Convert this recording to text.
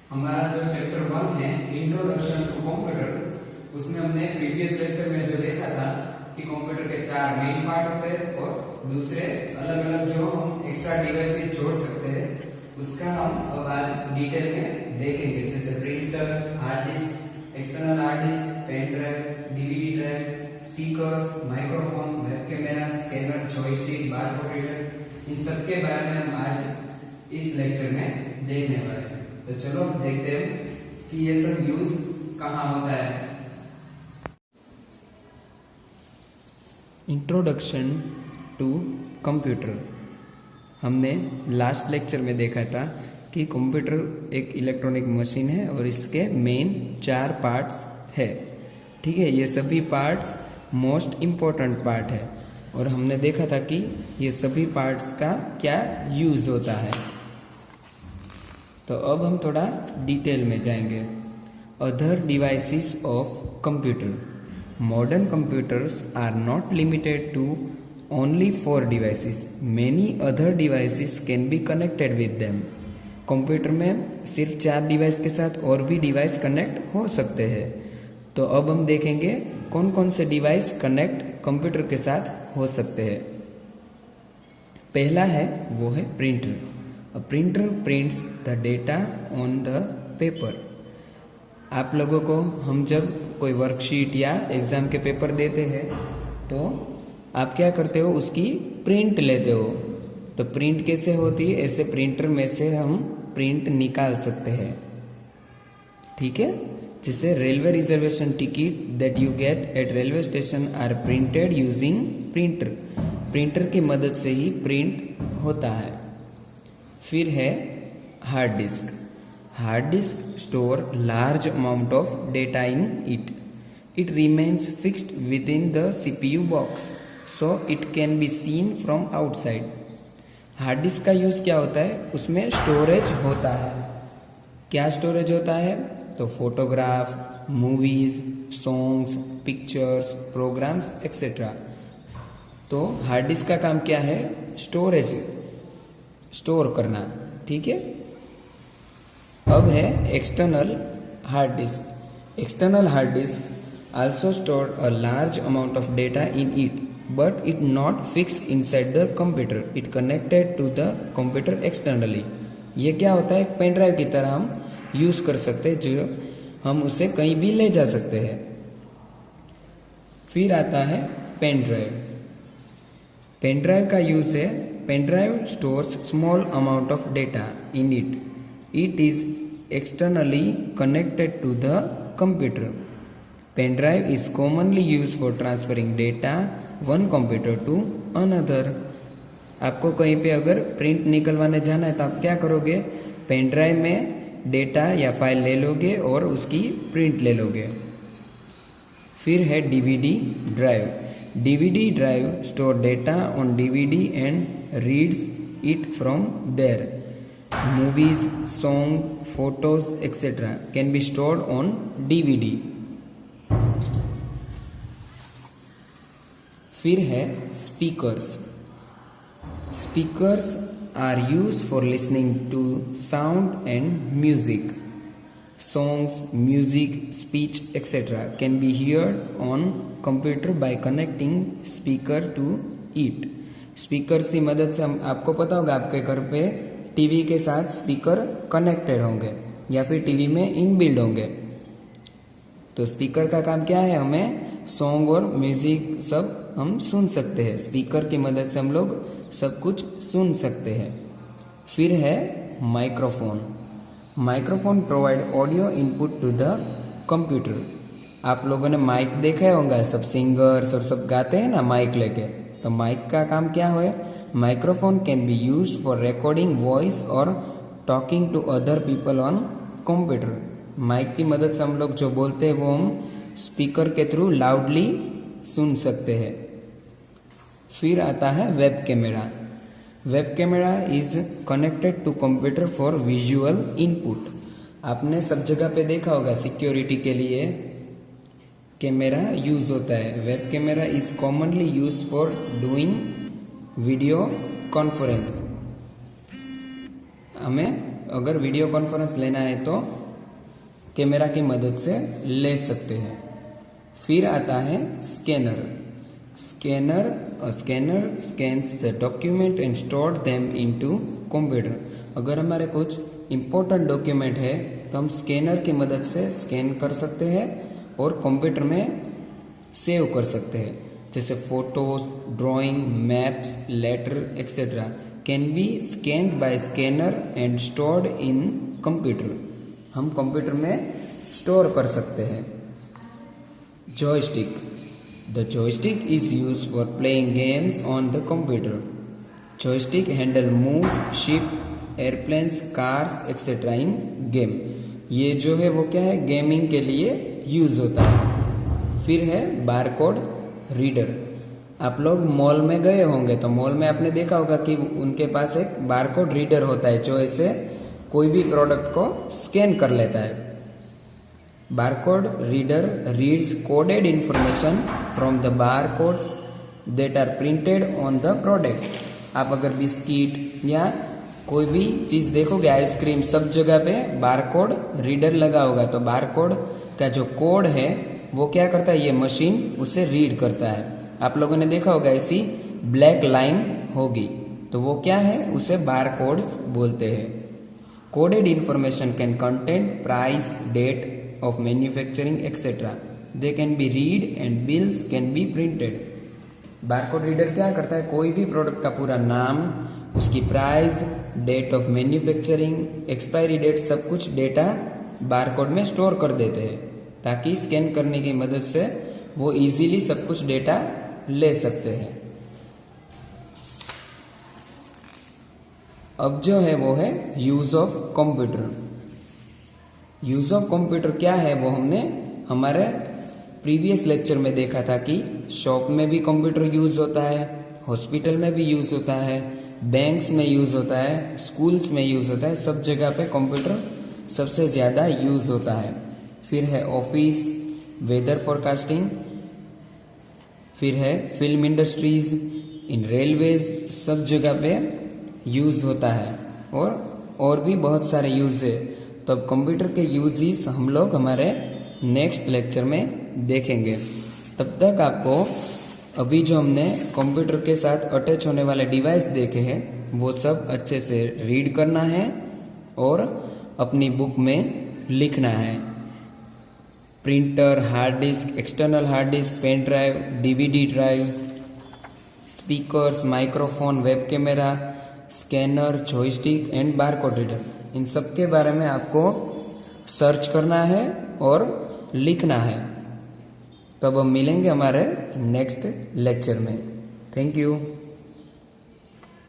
हमारा जो चैप्टर 1 है इंट्रोडक्शन टू कंप्यूटर, उसमें हमने प्रीवियस लेक्चर में जो देखा था कि कंप्यूटर के 4 मेन पार्ट होते हैं और दूसरे अलग अलग जो हम एक्स्ट्रा डिवाइसेस जोड़ सकते हैं उसका हम अब आज डिटेल में देखेंगे, जैसे printer, hard disk, external hard disk, pen drive, DVD drive, speakers, microphone, web camera, scanner, joystick, barcode reader, इन सब के बारे में हम आज इस लेक्चर में देखने वाले हैं। तो चलो देखते हैं कि ये सब यूज कहाँ होता है। Introduction to computer. हमने लास्ट लेक्चर में देखा था कि कंप्यूटर एक इलेक्ट्रॉनिक मशीन है और इसके मेन 4 पार्ट्स है। ठीक है, ये सभी पार्ट्स मोस्ट इम्पोर्टेंट पार्ट है और हमने देखा था कि ये सभी पार्ट्स का क्या यूज होता है। तो अब हम थोड़ा डिटेल में जाएंगे। Other devices of computer. Modern computers are not limited to only 4 devices, many other devices can be connected with them. Computer में सिर्फ 4 डिवाइस के साथ और भी डिवाइस कनेक्ट हो सकते हैं। तो अब हम देखेंगे कौन कौन से डिवाइस कनेक्ट कंप्यूटर के साथ हो सकते हैं। पहला है वो है printer. A printer prints the data on the paper. आप लोगों को हम जब कोई वर्कशीट या एग्जाम के पेपर देते हैं तो आप क्या करते हो, उसकी प्रिंट लेते हो। तो प्रिंट कैसे होती है, ऐसे प्रिंटर में से हम प्रिंट निकाल सकते हैं। ठीक है, जैसे railway reservation ticket that you get at railway station are printed using printer. Printer की मदद से ही प्रिंट होता है। फिर है hard disk. Hard disk store large amount of data in it. It remains fixed with in the CPU box so it can be seen from outside. Hard disk का use क्या होता है, उसमें स्टोरेज होता है। क्या स्टोरेज होता है, तो photograph, movies, songs, pictures, programs etcetera. तो हार्ड डिस्क का काम क्या है, स्टोरेज, स्टोर करना। ठीक है, अब है external hard disk. External hard disk also store a large amount of data in it but it not fix inside the computer, it connected to the computer externally. ये क्या होता है, पेन ड्राइव की तरह हम यूज कर सकते हैं, जो हम उसे कहीं भी ले जा सकते हैं। फिर आता है पेन ड्राइव। पेन ड्राइव का यूज है, pen drive stores small amount of data in it. It is externally connected to the computer. Pen drive is commonly use for transferring data one computer to another. आपको कहीं पे अगर print निकलवाने जाना है तो आप क्या करोगे, पेन ड्राइव में डेटा या फाइल ले लोगे और उसकी प्रिंट ले लोगे। फिर है DVD drive. DVD drive store data on DVD and reads it from there. Movies, song, photos, etc. can be stored on DVD. फिर है speakers. Speakers are used for listening to sound and music. Songs, music, speech, etc. can be heard on computer by connecting speaker to it. Speaker की मदद से हम, आपको पता होगा आपके घर पे टीवी के साथ स्पीकर कनेक्टेड होंगे या फिर टीवी में इनबिल्ड होंगे। तो स्पीकर का काम क्या है, हमें सॉन्ग और म्यूजिक सब हम सुन सकते हैं। स्पीकर की मदद से हम लोग सब कुछ सुन सकते हैं। फिर है microphone. Microphone provide audio input to the computer. आप लोगों ने माइक देखा होगा, सब सिंगर्स और सब गाते हैं ना माइक लेके। तो माइक का काम क्या है, microphone can be used for recording voice और talking to other people on computer. Mic की मदद से हम लोग जो बोलते हैं वो हम स्पीकर के थ्रू लाउडली सुन सकते हैं। फिर आता है web camera. Web camera is connected to computer for visual input. आपने सब जगह पे देखा होगा, सिक्योरिटी के लिए कैमरा यूज होता है। Web camera is commonly use for doing video conference. हमें अगर वीडियो कॉन्फ्रेंस लेना है तो कैमरा की मदद से ले सकते हैं। फिर आता है scanner. Scanner scans the document and store them into computer. अगर हमारे कुछ इम्पोर्टेंट डॉक्यूमेंट है तो हम स्कैनर की मदद से स्कैन कर सकते हैं और कंप्यूटर में सेव कर सकते हैं। जैसे photos, drawing, maps, letter etcetera can be scanned by scanner and stored in computer. हम कंप्यूटर में स्टोर कर सकते हैं। Joystick. The joystick is used for playing games on the computer. Joystick handle move ship, airplanes, cars etcetera in game. ये जो है वो क्या है, गेमिंग के लिए यूज होता है। फिर है बारकोड रीडर। आप लोग मॉल में गए होंगे तो मॉल में आपने देखा होगा कि उनके पास एक बारकोड रीडर होता है जो ऐसे कोई भी प्रोडक्ट को स्कैन कर लेता है। Barcode reader reads coded information from the barcodes that are printed on the product. आप अगर बिस्किट या कोई भी चीज देखोगे, आइसक्रीम, सब जगह पे बारकोड रीडर लगा होगा। तो बारकोड का जो कोड है वो क्या करता है, ये मशीन उसे रीड करता है। आप लोगों ने देखा होगा ऐसी ब्लैक लाइन होगी तो वो क्या है, उसे बारकोड बोलते हैं। Coded information can contain price, date of manufacturing etcetera. They can be read and bills can be printed. Barcode reader क्या करता है, कोई भी प्रोडक्ट का पूरा नाम, उसकी price, date of manufacturing, expiry date, सब कुछ डेटा बारकोड में स्टोर कर देते हैं ताकि स्कैन करने की मदद से वो इजीली सब कुछ डेटा ले सकते हैं। अब जो है वो है use of computer. Use of computer क्या है वो हमने हमारे प्रीवियस लेक्चर में देखा था कि शॉप में भी कंप्यूटर यूज होता है, हॉस्पिटल में भी यूज होता है, बैंक्स में यूज होता है, स्कूल्स में यूज होता है। सब जगह पे कंप्यूटर सबसे ज्यादा यूज होता है। फिर है ऑफिस, वेदर फोरकास्टिंग, फिर है फिल्म इंडस्ट्रीज, इन रेलवेज, सब जगह पे यूज होता है और भी बहुत सारे यूज है। तो अब कंप्यूटर के यूजेस हम लोग हमारे नेक्स्ट लेक्चर में देखेंगे। तब तक आपको अभी जो हमने कंप्यूटर के साथ अटैच होने वाले डिवाइस देखे हैं वो सब अच्छे से रीड करना है और अपनी बुक में लिखना है। Printer, hard disk, external hard disk, pen drive, DVD drive, speakers, microphone, web camera, scanner, joystick and barcode reader, इन सब के बारे में आपको सर्च करना है और लिखना है। तब हम मिलेंगे हमारे नेक्स्ट लेक्चर में। Thank you.